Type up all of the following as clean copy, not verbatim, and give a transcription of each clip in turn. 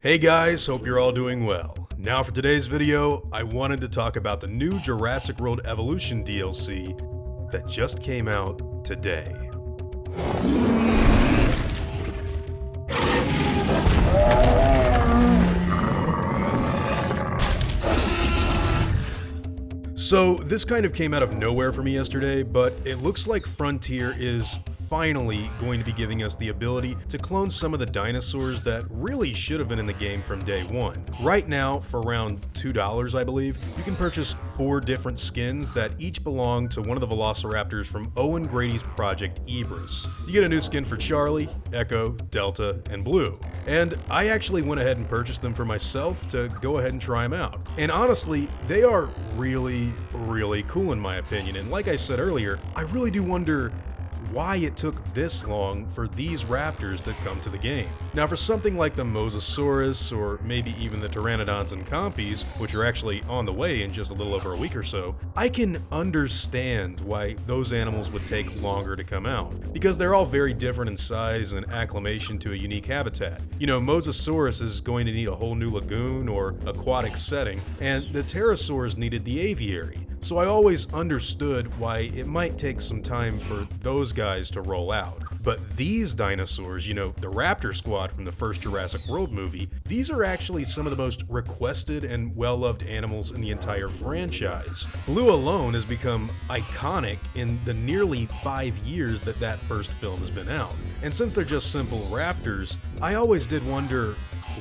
Hey guys, hope you're all doing well. Now for today's video, I wanted to talk about the new Jurassic World Evolution DLC that just came out today. So this kind of came out of nowhere for me yesterday, but it looks like Frontier is finally going to be giving us the ability to clone some of the dinosaurs that really should have been in the game from day one. Right now, for around $2, I believe, you can purchase 4 different skins that each belong to one of the velociraptors from Owen Grady's Project Ebris. You get a new skin for Charlie, Echo, Delta, and Blue. And I actually went ahead and purchased them for myself to go ahead and try them out. And honestly, they are really cool in my opinion. And like I said earlier, I really do wonder why it took this long for these raptors to come to the game. Now for something like the Mosasaurus, or maybe even the Pteranodons and Compsognathus, which are actually on the way in just a little over a week or so, I can understand why those animals would take longer to come out, because they're all very different in size and acclimation to a unique habitat. You know, Mosasaurus is going to need a whole new lagoon or aquatic setting, and the pterosaurs needed the aviary. So I always understood why it might take some time for those guys to roll out. But these dinosaurs, you know, the Raptor squad from the first Jurassic World movie, these are actually some of the most requested and well-loved animals in the entire franchise. Blue alone has become iconic in the nearly 5 years that that first film has been out. And since they're just simple raptors, I always did wonder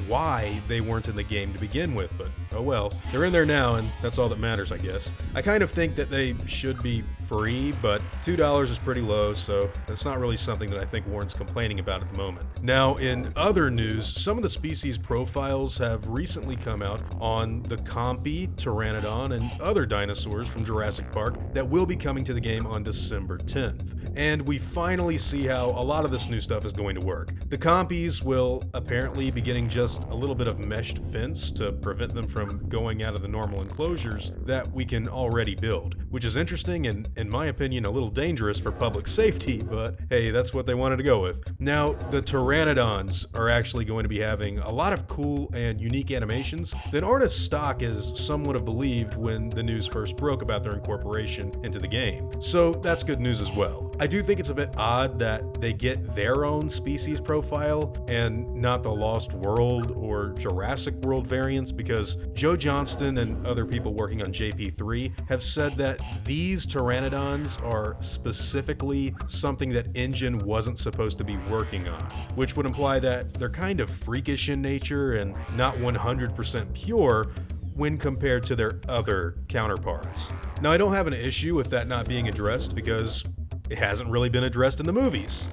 why they weren't in the game to begin with, but oh well, they're in there now and that's all that matters, I guess. I kind of think that they should be free, but $2 is pretty low, so that's not really something that I think warrants complaining about at the moment. Now, in other news, some of the species profiles have recently come out on the Compy, Pteranodon, and other dinosaurs from Jurassic Park that will be coming to the game on December 10th. And we finally see how a lot of this new stuff is going to work. The Compies will apparently be getting just a little bit of meshed fence to prevent them from going out of the normal enclosures that we can already build, which is interesting and, in my opinion, a little dangerous for public safety, but hey, that's what they wanted to go with. Now, the Pteranodons are actually going to be having a lot of cool and unique animations that aren't as stock as some would have believed when the news first broke about their incorporation into the game. So that's good news as well. I do think it's a bit odd that they get their own species profile and not the Lost World or Jurassic World variants, because Joe Johnston and other people working on JP3 have said that these Pteranodons are specifically something that InGen wasn't supposed to be working on, which would imply that they're kind of freakish in nature and not 100% pure when compared to their other counterparts. Now, I don't have an issue with that not being addressed because it hasn't really been addressed in the movies.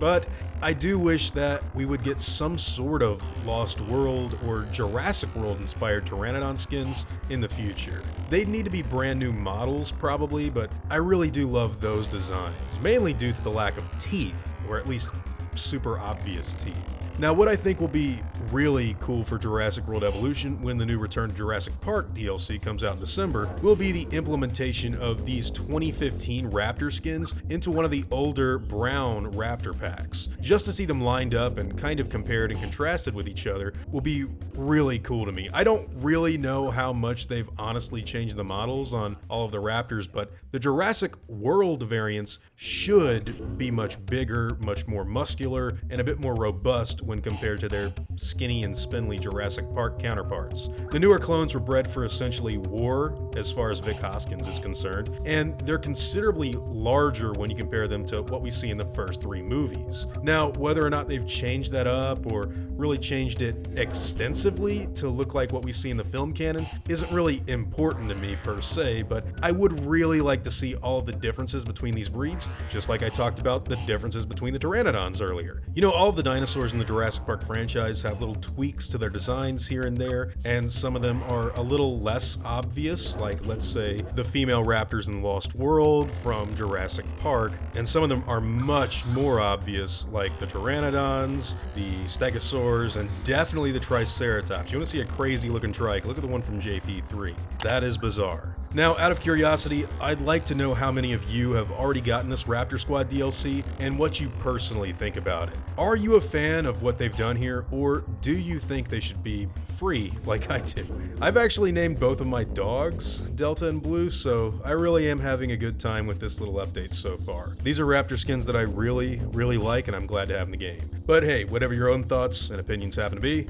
But I do wish that we would get some sort of Lost World or Jurassic World inspired Pteranodon skins in the future. They'd need to be brand new models probably, but I really do love those designs, mainly due to the lack of teeth, or at least super obvious teeth. Now, what I think will be really cool for Jurassic World Evolution when the new Return to Jurassic Park DLC comes out in December will be the implementation of these 2015 Raptor skins into one of the older brown Raptor packs. Just to see them lined up and kind of compared and contrasted with each other will be really cool to me. I don't really know how much they've honestly changed the models on all of the Raptors, but the Jurassic World variants should be much bigger, much more muscular, and a bit more robust when compared to their skinny and spindly Jurassic Park counterparts. The newer clones were bred for essentially war, as far as Vic Hoskins is concerned, and they're considerably larger when you compare them to what we see in the first 3 movies. Now, whether or not they've changed that up or really changed it extensively to look like what we see in the film canon isn't really important to me per se, but I would really like to see all of the differences between these breeds, just like I talked about the differences between the Pteranodons earlier. You know, all of the dinosaurs in the Jurassic Park franchise have little tweaks to their designs here and there, and some of them are a little less obvious, like let's say the female raptors in Lost World from Jurassic Park, and some of them are much more obvious, like the Pteranodons, the Stegosaurs, and definitely the Triceratops. You want to see a crazy looking trike? Look at the one from JP3. That is bizarre. Now, out of curiosity, I'd like to know how many of you have already gotten this Raptor Squad DLC and what you personally think about it. Are you a fan of what they've done here, or do you think they should be free like I do? I've actually named both of my dogs Delta and Blue, so I really am having a good time with this little update so far. These are Raptor skins that I really like, and I'm glad to have in the game. But hey, whatever your own thoughts and opinions happen to be,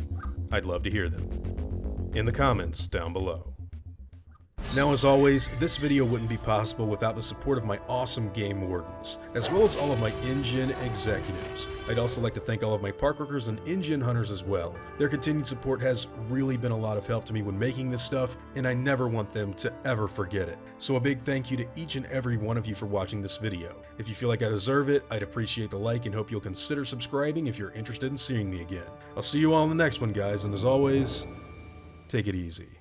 I'd love to hear them in the comments down below. Now, as always, this video wouldn't be possible without the support of my awesome game wardens, as well as all of my InGen executives. I'd also like to thank all of my park workers and InGen hunters as well. Their continued support has really been a lot of help to me when making this stuff, and I never want them to ever forget it. So a big thank you to each and every one of you for watching this video. If you feel like I deserve it, I'd appreciate the like and hope you'll consider subscribing if you're interested in seeing me again. I'll see you all in the next one, guys, and as always, take it easy.